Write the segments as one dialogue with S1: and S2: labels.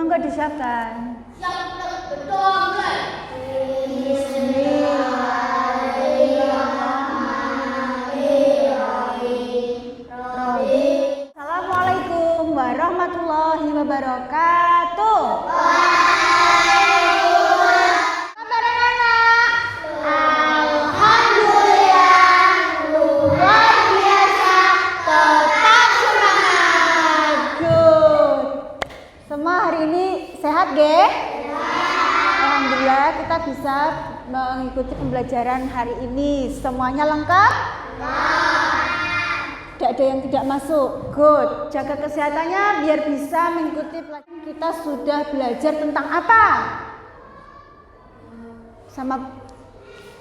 S1: Monggo disiapkan. Assalamualaikum warahmatullahi wabarakatuh. Kabar anak-anak? Alhamdulillah, luar biasa, tetap semangat. Good. Semua hari ini sehat, ge? Alhamdulillah kita bisa mengikuti pembelajaran hari ini. Semuanya lengkap? Tidak ada yang tidak masuk. Good. Jaga kesehatannya biar bisa mengikuti pelajaran. Kita sudah belajar tentang apa?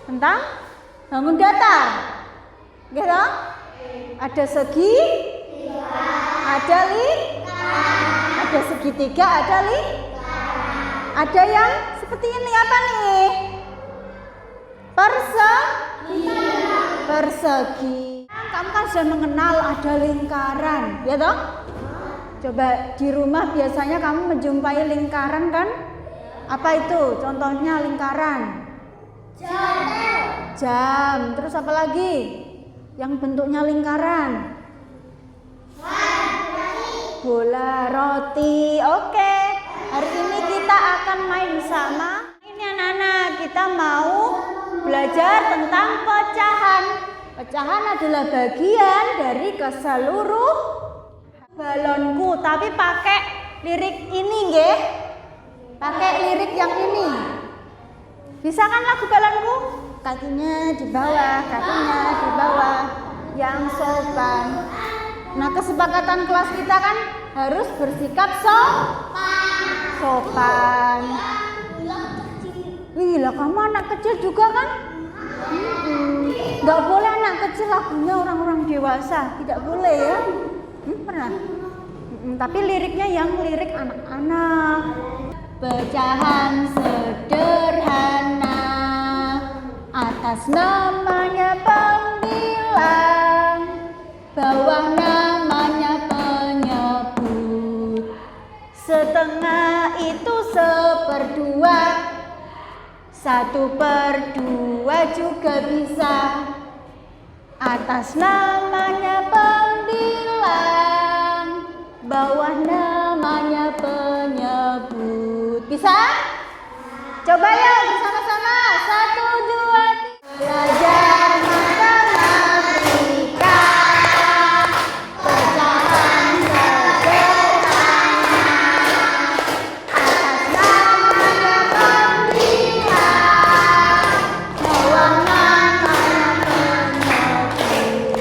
S1: Tentang bangun datar. Gitu? Ada segi, ada ada segitiga, ada yang seperti ini apa nih? Persegi. Kamu kan sudah mengenal ada lingkaran, ya toh? Coba di rumah biasanya kamu menjumpai lingkaran kan? Apa itu? Contohnya lingkaran. Jam. Terus apa lagi? Yang bentuknya lingkaran. Bola, roti. Oke. Hari ini kita akan main sama. Ini anak-anak, kita mau belajar tentang pecahan. Pecahan adalah bagian dari keseluruh balonku, tapi pakai lirik ini, nggih. Pakai lirik yang ini. Bisa kan lagu balonku? Kakinya di bawah, kakinya di bawah, yang sopan. Nah, kesepakatan kelas kita kan harus bersikap sopan. Wih, lah kamu anak kecil juga kan? Nggak boleh anak kecil lagunya orang-orang dewasa, tidak boleh ya. Pernah? Tapi liriknya yang lirik anak-anak. Pecahan sederhana, atas namanya pembilang, bawah namanya penyebut. Setengah itu 1/2, 1/2 juga bisa. Atas namanya pembilang, bawah namanya penyebut. Bisa? Coba ya bersama-sama. 1, 2, 3. Belajar matematika. Pecahan sederhana, atas namanya pembilang, bawah namanya penyebut.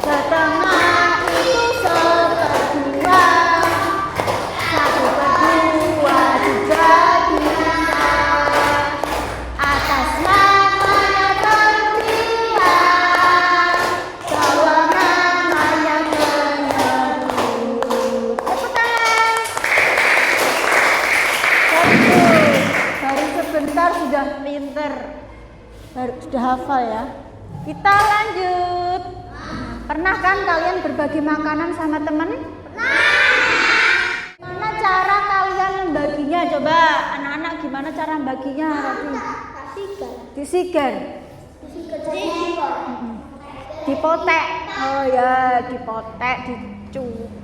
S1: Setengah itu 1/2, 1/2 juga bisa. Atas namanya pembilang, bawah namanya penyebut. Tepuk tangan. Baru sebentar sudah pinter, sudah hafal ya. Kita lanjut. Pernah kan kalian berbagi makanan sama temen? Gimana cara kalian membaginya? Coba anak-anak gimana cara membaginya? Disigar. Dipotek. Oh ya, dipotek,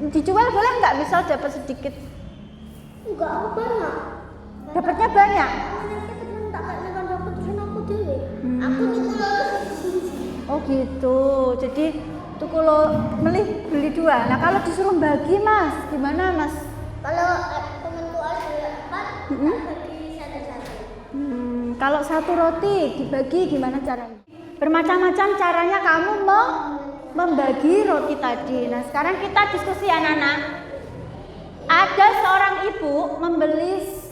S1: dijual boleh nggak? Misal dapat sedikit.
S2: Enggak banyak.
S1: Dapatnya banyak.
S2: Aku
S1: Oh gitu. Jadi tuh kalau beli 2. Nah kalau disuruh bagi mas, gimana mas?
S2: kalau temanku ada 4, bagi satu-satu.
S1: Kalau 1 roti dibagi gimana caranya? Bermacam-macam caranya kamu mau membagi roti tadi. Nah sekarang kita diskusi anak-anak. Ada seorang ibu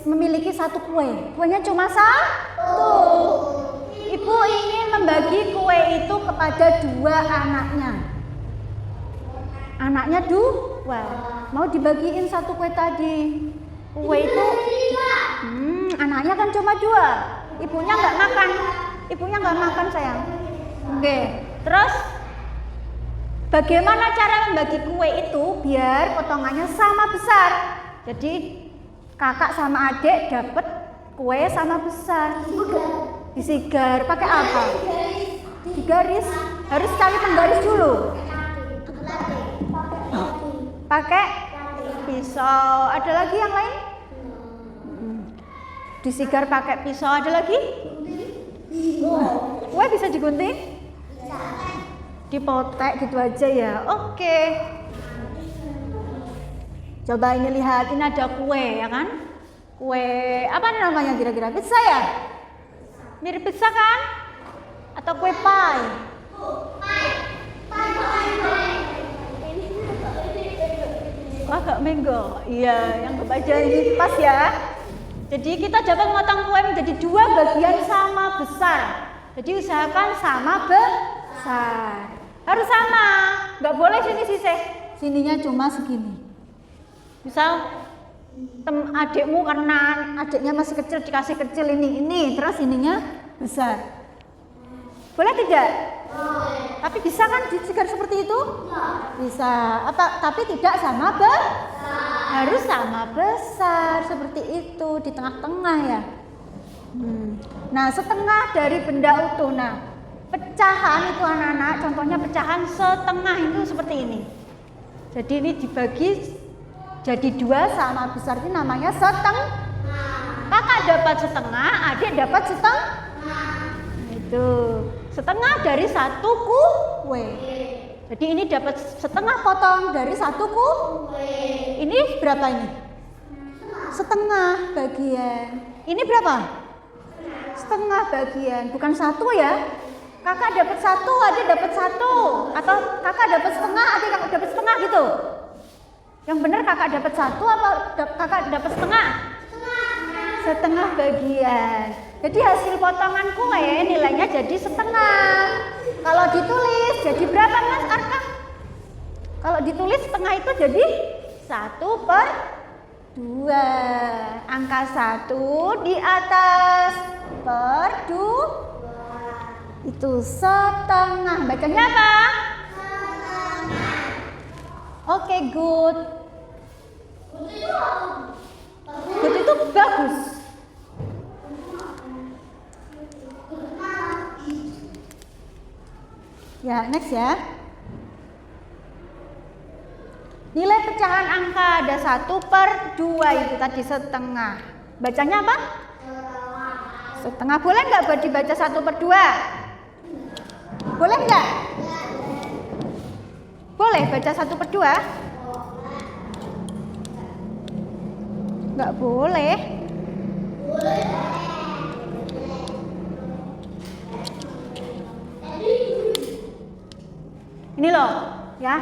S1: memiliki 1 kue. Kuenya cuma 1. Ibu ingin membagi kue itu kepada 2 anaknya. Anaknya 2. Mau dibagiin 1 kue tadi. Kue itu anaknya kan cuma 2. Ibunya nggak makan sayang. Oke. Terus bagaimana cara membagi kue itu biar potongannya sama besar? Jadi Kakak sama adik dapat kue sama besar. Disigar. Pakai apa? Digaris. Harus cari penggaris dulu. Pakai pisau. Ada lagi yang lain? Disigar pakai pisau. Ada lagi? Kue bisa digunting? Dipotek gitu aja ya. Oke. Coba ini lihat, ini ada kue ya kan? Kue apa namanya kira-kira? Pizza ya? Mirip pizza kan? Atau kue pie? Agak mango. Iya, yang kebaca ini pas ya. Jadi kita dapat memotong kue menjadi 2 bagian sama besar. Jadi usahakan sama besar. Harus sama. Nggak boleh sini sisih. Sininya cuma segini. Misal adikmu karena adiknya masih kecil dikasih kecil ini terus ininya besar. Boleh tidak? Tapi bisa kan disigar seperti itu? Bisa. Apa? Tapi tidak sama harus sama besar seperti itu di tengah-tengah ya. Nah, setengah dari benda utuh. Nah, pecahan itu anak-anak, contohnya pecahan setengah itu seperti ini. Jadi ini dibagi jadi 2 sama besar, ini namanya setengah. Kakak dapat setengah, adik dapat setengah. Itu setengah dari 1 kue. Jadi ini dapat setengah potong dari 1 kue. Ini berapa ini? Setengah bagian. Ini berapa? Setengah bagian, bukan 1 ya. Kakak dapat 1, adik dapat 1. Atau kakak dapat setengah, adik dapat setengah gitu. Yang benar kakak dapat 1 atau kakak dapat setengah? Setengah bagian. Jadi hasil potongan kue nilainya jadi setengah. Kalau ditulis jadi berapa Mas Arka? Kalau ditulis setengah itu jadi 1/2. Angka 1 di atas per 2. Itu setengah. Bacanya apa? Oke, good. Good itu bagus. Ya, next ya. Nilai pecahan angka ada 1/2 itu tadi setengah. Bacanya apa? Setengah. Boleh nggak buat dibaca 1/2? Boleh nggak? Boleh baca 1/2? Nggak boleh. Ini loh, ya.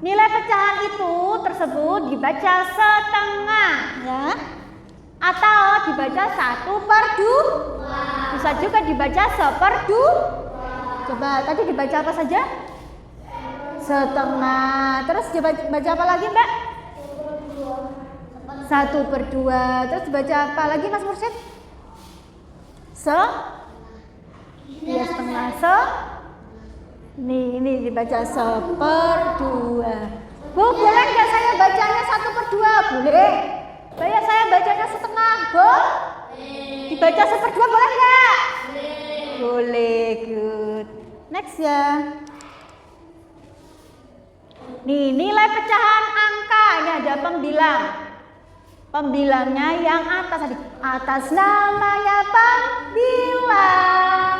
S1: Nilai pecahan itu tersebut dibaca setengah, ya. Atau dibaca 1/2. Bisa juga dibaca 1/2. Coba tadi dibaca apa saja? Setengah. Terus dibaca apa lagi, Mbak? 1/2. Terus dibaca apa lagi, Mas Mursyid? Ya, setengah. Ini dibaca 1/2. Bu, boleh nggak saya bacanya 1/2? Boleh. Saya bacanya setengah, Bu. Dibaca 1/2 boleh nggak? Boleh, good. Next ya. Nih, nilai pecahan angka. Ini ada pembilang. Pembilangnya yang atas tadi. Atas namanya pembilang.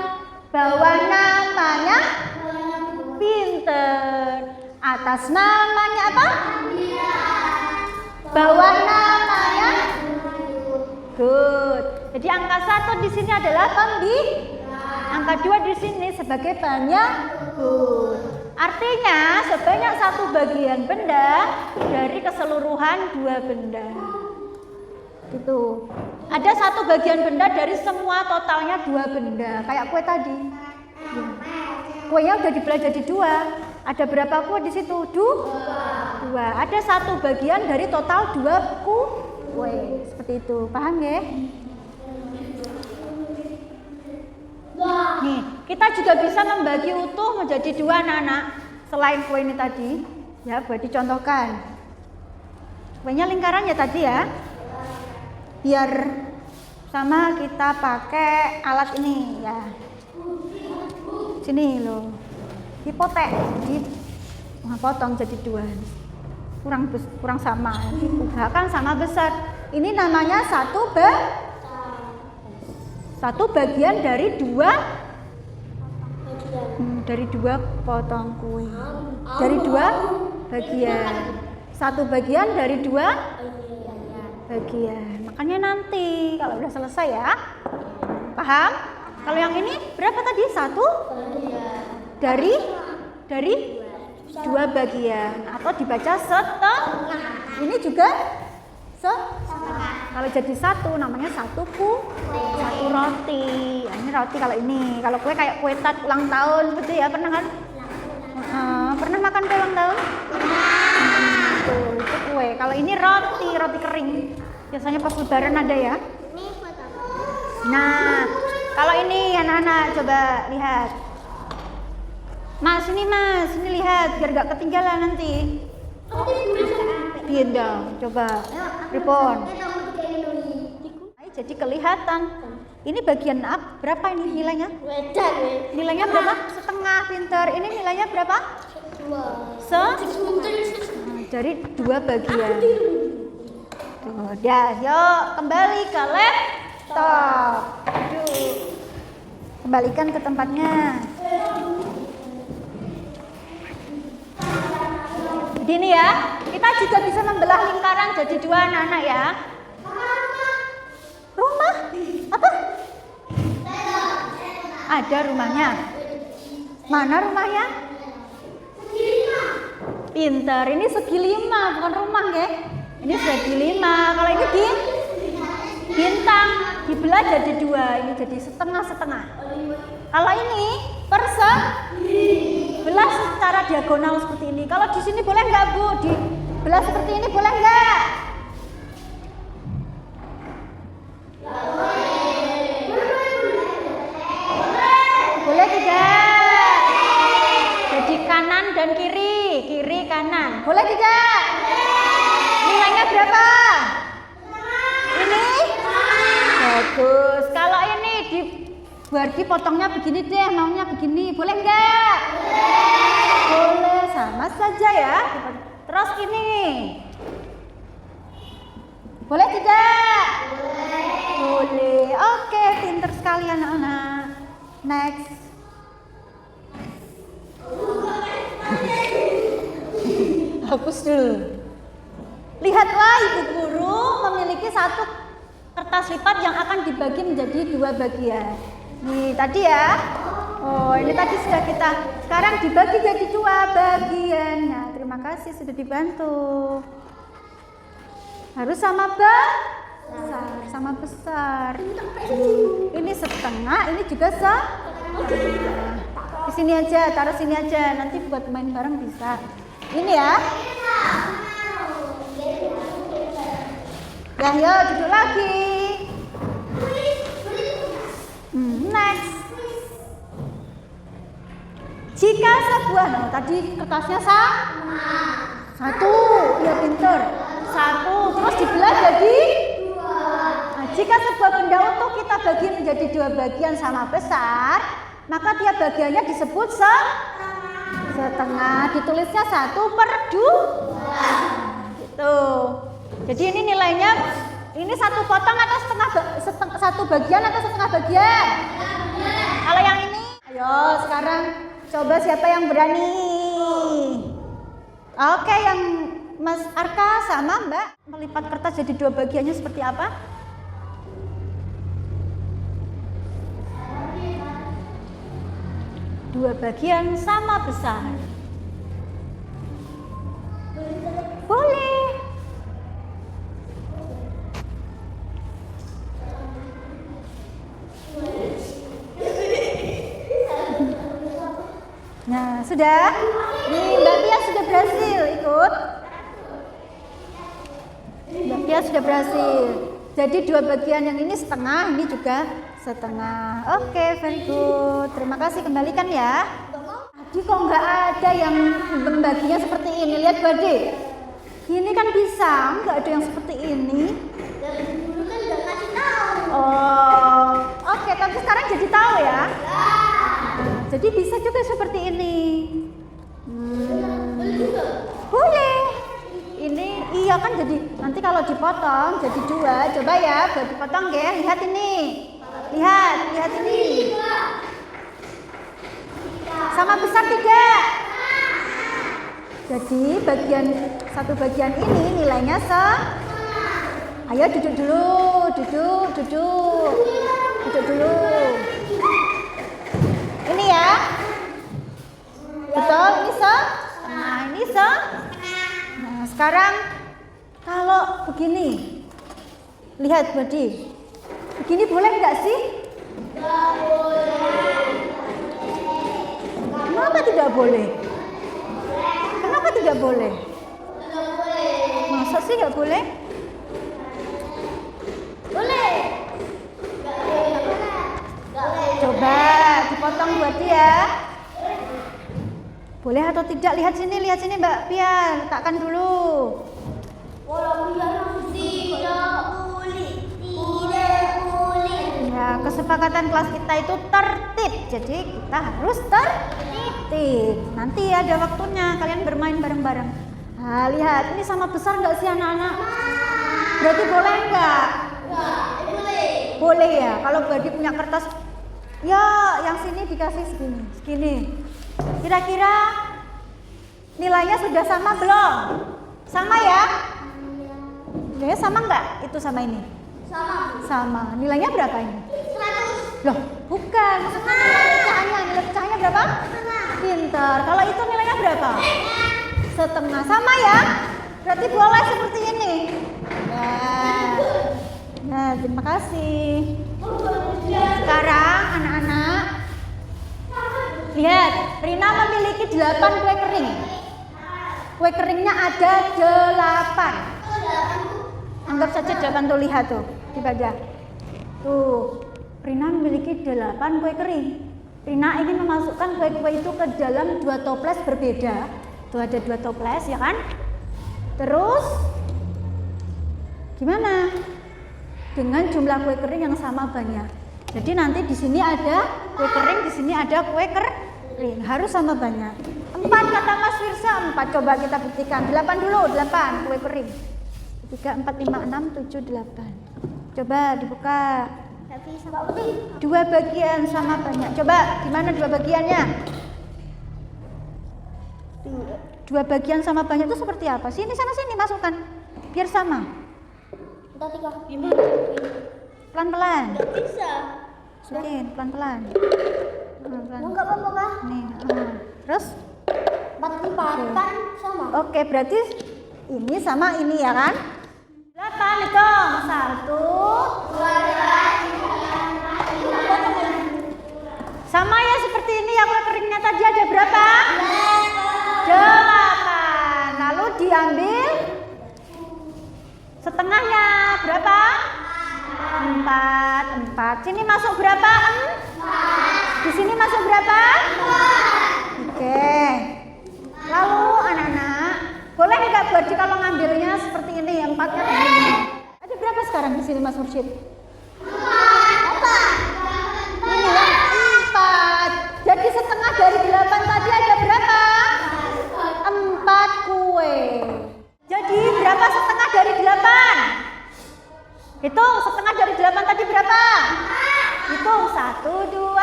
S1: Bawah namanya pinter. Atas namanya apa? Bawah namanya good. Jadi angka 1 di sini adalah angka 2 di sini sebagai penyebut. Artinya sebanyak 1 bagian benda dari keseluruhan 2 benda. Gitu. Ada 1 bagian benda dari semua totalnya 2 benda. Kayak kue tadi. Kuenya udah dibelah jadi 2. Ada berapa kue di situ? 2. Ada 1 bagian dari total 2 kue. Seperti itu. Paham ya? Nih, kita juga bisa membagi utuh menjadi 2 anak-anak. Selain kue ini tadi, ya buat dicontohkan. Kuenya lingkaran ya tadi ya. Biar sama kita pakai alat ini ya. Sini loh. Dipotek. Potong jadi 2. Kurang sama. Usahakan sama besar. Ini namanya satu bagian dari 2 potong kue. Dari 2 bagian. 1 bagian dari 2 bagian. Makanya nanti kalau udah selesai ya. Paham? Kalau yang ini berapa tadi? 1 dari 2 bagian atau dibaca setengah. Ini juga kalau jadi 1 namanya 1 roti. Nah, ini roti kalau ini. Kalau kue kayak kue tart ulang tahun seperti ya, pernah kan? Pernah makan kue ulang tahun? Tuh, itu kue. Kalau ini roti kering. Biasanya pas lebaran ada ya. Nah, kalau ini anak-anak coba lihat. Mas, ini lihat biar gak ketinggalan nanti. Biar dong, coba. Ripon. Jadi kelihatan. Ini bagian berapa ini nilainya? Nilainya berapa? Setengah, pinter. Ini nilainya berapa? 2. Dari 2 bagian. Tuh, dah, yuk kembali ke laptop. Aduh. Kembalikan ke tempatnya. Begini ya, kita juga bisa membelah lingkaran jadi 2 anak-anak ya. Rumah? Apa? Ada rumahnya. Mana rumahnya? Pinter, ini segi 5 bukan rumah ya. Ini segi 5. Kalau ini bintang dibelah jadi 2. Ini jadi setengah-setengah. Kalau ini belah secara diagonal seperti ini. Kalau di sini boleh nggak Bu? Dibelah seperti ini boleh nggak? Boleh tidak? Jadi kanan dan kiri kanan. Boleh tidak? Nilainya berapa? Ini? Bagus. Kalau ini Berarti potongnya begini deh, maunya begini, boleh enggak? Boleh, sama saja ya. Terus ini, boleh tidak? Boleh. Oke, pinter sekali anak-anak. Next. Hapus dulu. Lihatlah, ibu guru memiliki satu kertas lipat yang akan dibagi menjadi 2 bagian. Nih tadi ya. Oh, ini tadi sudah kita. Sekarang dibagi jadi 2 bagian. Nah, terima kasih sudah dibantu. Harus sama besar. Ini setengah, ini juga setengah. Di sini aja, taruh sini aja. Nanti buat main bareng bisa. Ini ya. Ya, yuk duduk lagi. Next. Jika sebuah, nah tadi kertasnya satu, ya pinter. 1, terus dibelah jadi 2. Nah, jika sebuah benda utuh kita bagi menjadi 2 bagian sama besar, maka tiap bagiannya disebut setengah. Ditulisnya 1/2. Gitu. Jadi ini nilainya, ini 1 potong atau satu bagian atau setengah bagian? Kalau yang ini, ayo sekarang coba siapa yang berani? Oke, yang Mas Arka sama Mbak melipat kertas jadi 2 bagiannya seperti apa? Dua bagian sama besar. Boleh. Nah, sudah? Nih, Mbak Tia sudah berhasil ikut. Mbak Tia sudah berhasil. Jadi 2 bagian yang ini setengah, ini juga setengah. Oke, very good. Terima kasih, kembalikan ya. Tadi kok nggak ada yang membaginya seperti ini. Lihat Bade. Ini kan bisa, nggak ada yang seperti ini. Oh, oke, tapi sekarang jadi tahu ya. Jadi bisa juga seperti ini. Boleh. Ini iya kan, jadi nanti kalau dipotong jadi dua. Coba ya, buat dipotong ya. Lihat ini. Lihat ini. Sama besar tidak? Jadi satu bagian ini nilainya Ayo duduk dulu, duduk dulu. Ini ya. Betul, ini ini Nah, sekarang kalau begini. Lihat Budi. Begini boleh enggak sih? Enggak boleh. Kenapa tidak boleh? Kenapa tidak boleh? Masa sih enggak boleh?
S2: Boleh.
S1: Coba dipotong buat dia. Boleh atau tidak? Lihat sini Mbak Pia, letakkan dulu.
S2: Kalau tidak boleh.
S1: Ya, kesepakatan kelas kita itu tertib. Jadi kita harus tertib. Nanti ada waktunya kalian bermain bareng-bareng. Nah, lihat, ini sama besar nggak sih anak-anak? Berarti boleh nggak?
S2: Boleh.
S1: Boleh ya. Kalau Badi punya kertas, ya yang sini dikasih segini. Kira-kira nilainya sudah sama belum? Sama ya? Nilainya sama nggak? Itu sama ini? Sama. Nilainya berapa ini?
S2: 100.
S1: Loh, bukan. Maksudnya nilai pecahannya berapa? Pintar. Kalau itu nilainya berapa? Setengah. Sama ya? Berarti boleh seperti ini. Nah, terima kasih. Sekarang anak-anak, lihat, Rina memiliki 8 kue kering. Kue keringnya ada 8. Anggap saja 8 tuh, lihat tuh, dibaca. Tuh, Rina memiliki 8 kue kering. Rina ingin memasukkan kue-kue itu ke dalam 2 toples berbeda. Tuh ada 2 toples ya kan? Terus gimana? Dengan jumlah kue kering yang sama banyak. Jadi nanti di sini ada kue kering, di sini ada kue kering. Harus sama banyak. 4 kata Mas Firsa, 4. Coba kita buktikan. 8 dulu, 8 kue kering. 3, 4, 5, 6, 7, 8. Coba dibuka. 2 bagian sama banyak. Coba gimana 2 bagiannya? 2 bagian sama banyak itu seperti apa? Sini sana sini masukkan. Biar sama. Pelan-pelan.
S2: Nggak bisa.
S1: Masukin pelan-pelan.
S2: Enggak apa-apa kah?
S1: Nih, terus
S2: 4 kan sama.
S1: oke, berarti ini sama ini ya kan? 8 hitung. 1, 2, 3, 4, 5. Sama ya seperti ini ya, kue keringnya tadi ada berapa? 8. Lalu diambil setengahnya berapa? 4. Sini masuk berapa? 4. Di sini masuk berapa? 4. Oke. Lalu anak-anak, boleh nggak Badi kalau ngambilnya seperti ini, yang 4-nya begini? Ada berapa sekarang di sini Mas Mursyid? 4. Ini yang 4. Jadi setengah dari 8 tadi ada berapa? 4 kue. Jadi berapa setengah dari 8? Hitung setengah dari 8 tadi berapa? Hitung 1, 2, 3.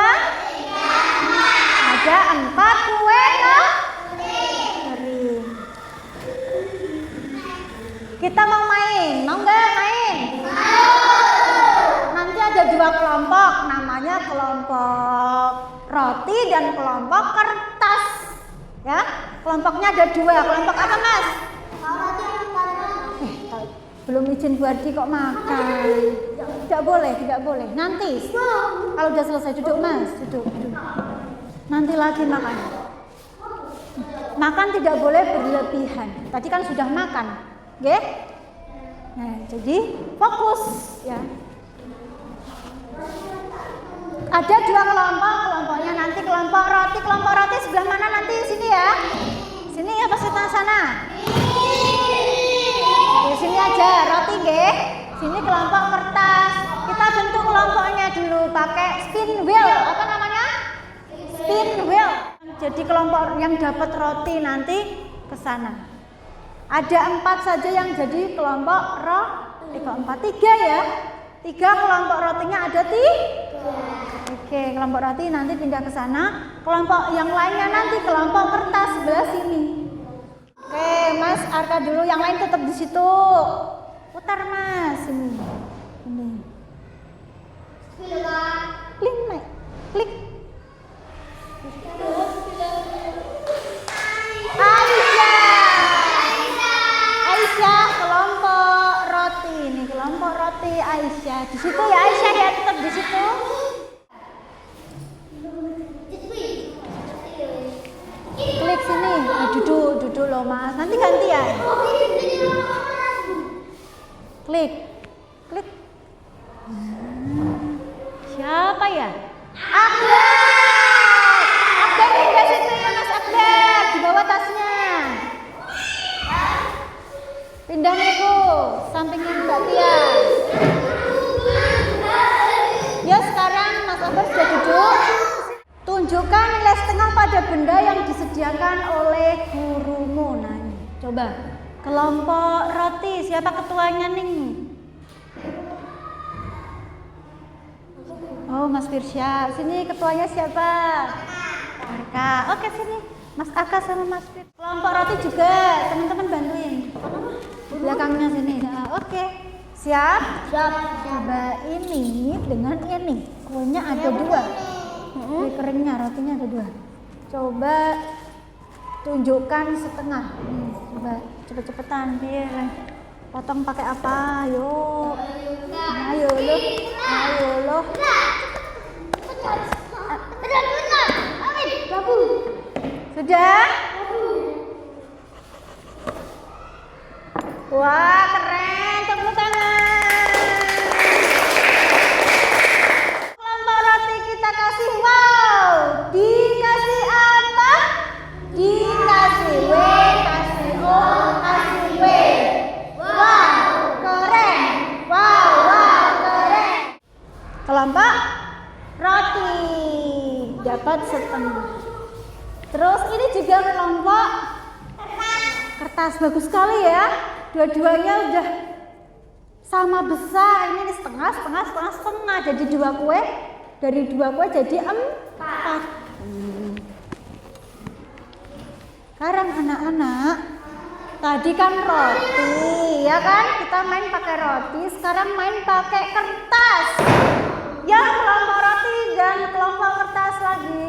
S1: Ada 4 kue kering. Kita mau main, mau nggak main? Nanti ada 2 kelompok, namanya kelompok roti dan kelompok kertas. Ya, kelompoknya ada 2. Kelompok apa Mas? Belum izin Badi kok makan. Tidak boleh. Nanti kalau udah selesai duduk Mas, duduk. Nanti lagi makan. Makan tidak boleh berlebihan. Tadi kan sudah makan, oke? Nah, jadi fokus ya. Ada 2 kelompok, kelompoknya nanti kelompok roti sebelah mana nanti? Sini ya. Sini ya, pas sana. Di sini aja roti nggih. Sini kelompok kertas. Kita bentuk kelompoknya dulu pakai spin wheel. Apa namanya? Spin wheel. Jadi kelompok yang dapat roti nanti ke sana. Ada 4 saja yang jadi kelompok roti. 3 ya. 3 kelompok rotinya ada 3. Oke, kelompok roti nanti pindah ke sana. Kelompok yang lainnya nanti kelompok kertas sebelah sini. Oke, Mas Arka dulu, yang lain tetap di situ. Putar Mas, ini. Klik, Mike. Klik. Aisyah kelompok roti. Ini kelompok roti Aisyah. Di situ ya Aisyah ya, tetap di situ. Klik sini. Duduk loh Mas. Nanti gantian. Klik. Siapa ya? Akbar pindah situ ya Mas Akbar. Di bawah tasnya. Pindah Niku, sampingnya Mbak Tia. Ya sekarang Mas Akbar sudah duduk. Tunjukkan nilai setengah pada benda yang disediakan oleh gurumu. Nah ini, coba. Kelompok roti, siapa ketuanya nih? Oh Mas Firsya, sini ketuanya siapa? Arka. Oke sini, Mas Aka sama Mas Fir. Kelompok roti juga, teman-teman bantuin. Belakangnya sini. Nah, oke, siap? Siap. Coba ini dengan ini. Kuenya ada 2. Kue keringnya, rotinya ada 2. Coba tunjukkan setengah. Coba cepet-cepetan, biar potong pakai apa? Yuk. Ayo loh. Sudah? Wah, keren. Tepuk tangan. Kelompok roti kita kasih wow. Dikasih apa? Dikasih W, kasih O, kasih W. Wow, keren. Wow, keren. Kelompok roti dapat setengah. Terus ini juga kelompok kertas, bagus sekali ya. Dua-duanya udah sama besar. Ini setengah. Jadi 2 kue. Dari 2 kue jadi 4. Sekarang anak-anak, tadi kan roti, ya kan? Kita main pakai roti. Sekarang main pakai kertas. Ya, kelompok roti dan kelompok kertas lagi.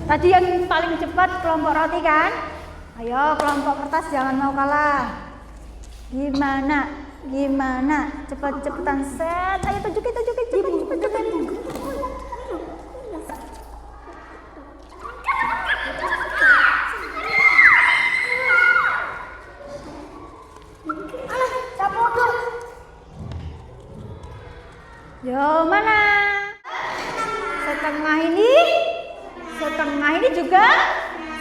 S1: Tadi yang paling cepat kelompok roti kan? Ayo kelompok kertas jangan mau kalah. Gimana? Cepet-cepetan set. Ayo tunjukin cepet. Yo mana? Setengah ini juga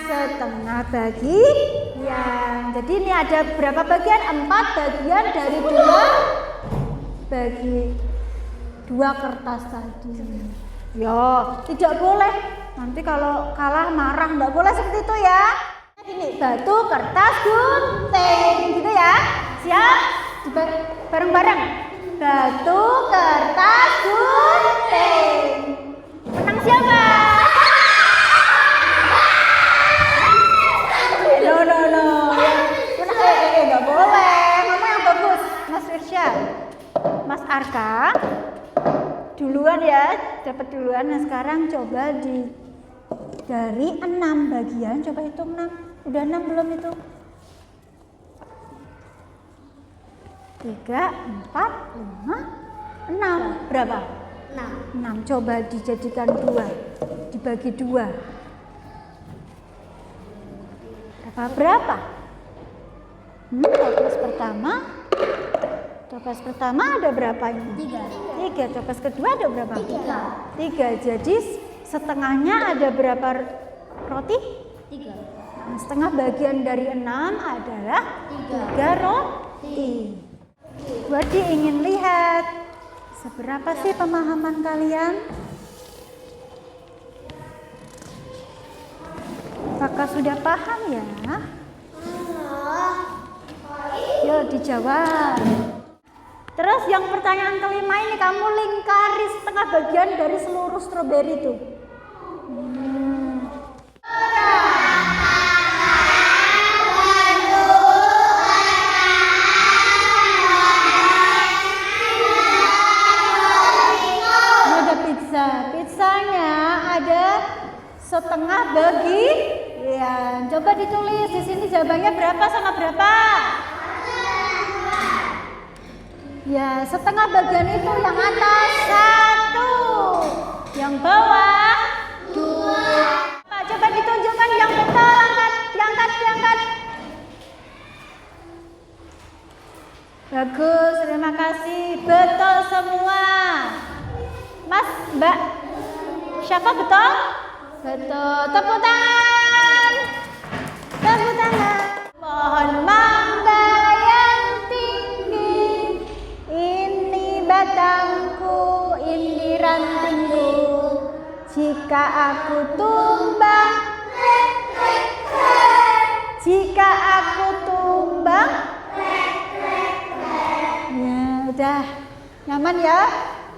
S1: setengah bagian. Jadi ini ada berapa bagian? 4 bagian dari 2 bagi 2 kertas tadi. Yo, tidak boleh. Nanti kalau kalah marah, nggak boleh seperti itu ya. Ini batu, kertas, gunting, gitu ya. Siap? Bareng-bareng. Batu, kertas, gunting. Menang siapa? No. Nggak boleh. Kamu yang bagus, Mas Firsya. Mas Arka duluan ya, dapat duluan. Nah sekarang coba dari 6 bagian, coba hitung 6. Udah 6 belum itu? 3, 4, 5, 6. Berapa? 6. Coba dijadikan 2, dibagi 2. Berapa? Toples pertama ada berapa ini? 3. Toples kedua ada berapa? 3. Jadi setengahnya ada berapa roti? 3. setengah bagian dari 6 adalah 3 roti. Buadi ingin lihat seberapa sih pemahaman kalian? Apakah sudah paham ya? Yuk dijawab. Terus yang pertanyaan kelima ini, kamu lingkari setengah bagian dari seluruh stroberi itu. Pizzanya ada setengah bagian. Coba ditulis di sini jawabannya berapa sama berapa? Ya, setengah bagian itu yang atas 1, yang bawah 2. Coba ditunjukkan yang betul, diangkat. Bagus, terima kasih. Betul semua. Mas, Mbak, siapa betul? Betul. Tepuk tangan. Pohon mangga yang tinggi, ini batangku, ini rantingku. Jika aku tumbang, ya udah nyaman ya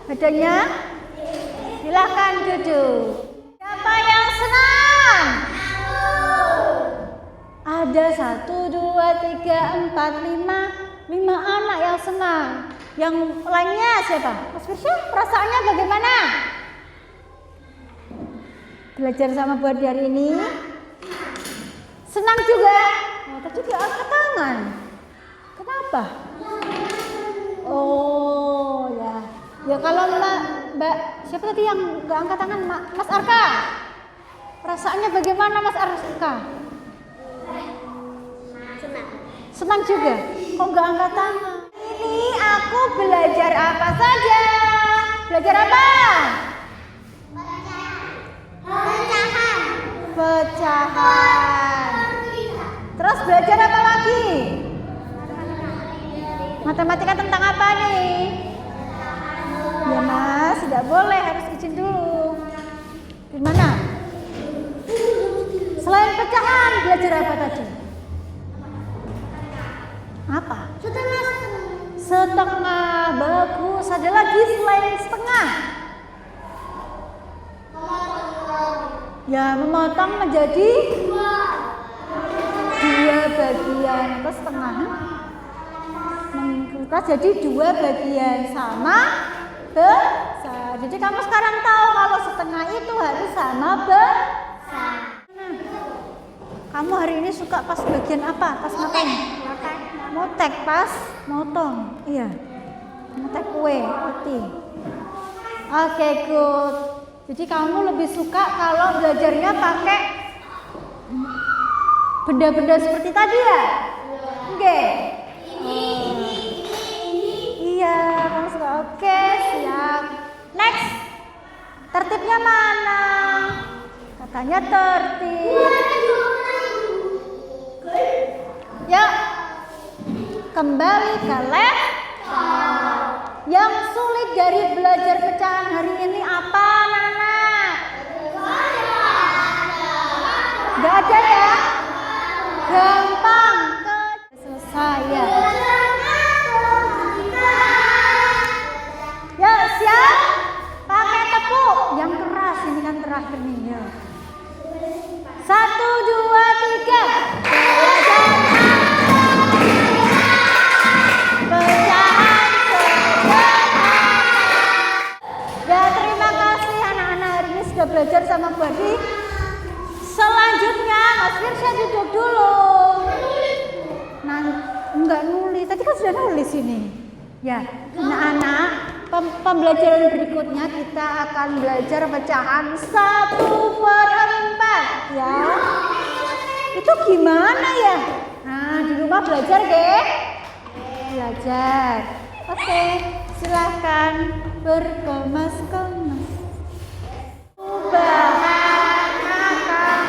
S1: badannya. Silahkan duduk. Siapa yang senang? Ada 1, 2, 3, 4, 5 anak yang senang. Yang lainnya siapa? Mas Firsya, perasaannya bagaimana? Belajar sama Buadi hari ini? Senang juga? Oh, tadi dia angkat tangan. Kenapa? Oh ya. Ya kalau Mbak, siapa tadi yang nggak angkat tangan? Mas Arka. Perasaannya bagaimana Mas Arka? Senang juga? Kok nggak angkat tangan? Ini aku belajar apa saja? Belajar apa? Pecahan. Terus belajar apa lagi? Matematika tentang apa nih? Ya Mas, tidak boleh, harus izin dulu. Gimana? Selain pecahan, belajar apa tadi? Apa? Setengah. Bagus. Ada lagi selain setengah? Ya, memotong menjadi 2 bagian atau setengah. Mengkutas jadi 2 bagian sama besar. Jadi kamu sekarang tahu kalau setengah itu harus sama besar. Nah, kamu hari ini suka pas bagian apa? Pas ngapain? Motek pas motong. Iya. Motek kue, roti. Oke, good. Jadi kamu lebih suka kalau belajarnya pakai benda-benda seperti tadi ya? Oke. Iya, kamu suka. Oke, siap. Next. Tertibnya mana? Katanya tertib. Yuk. Kembali ke laptop. Yang sulit dari belajar pecahan hari ini apa, Nana? Gak ada ya? Gampang. Selesai ya. Ya, siap? Pakai tepuk. Yang keras, ini kan terakhir nih ya. 1, 2, 3. Pecahan sederhana. Ya, terima kasih anak-anak, hari ini sudah belajar sama Buadi. Selanjutnya Mas Firsya duduk dulu. Nah, enggak nulis, tadi kan sudah nulis ini. Ya, anak-anak, pembelajaran berikutnya kita akan belajar pecahan 1/4 ya. Itu gimana ya? Nah, di rumah belajar deh. Belajar. Oke, silahkan berkemas-kemas. Bahan makan.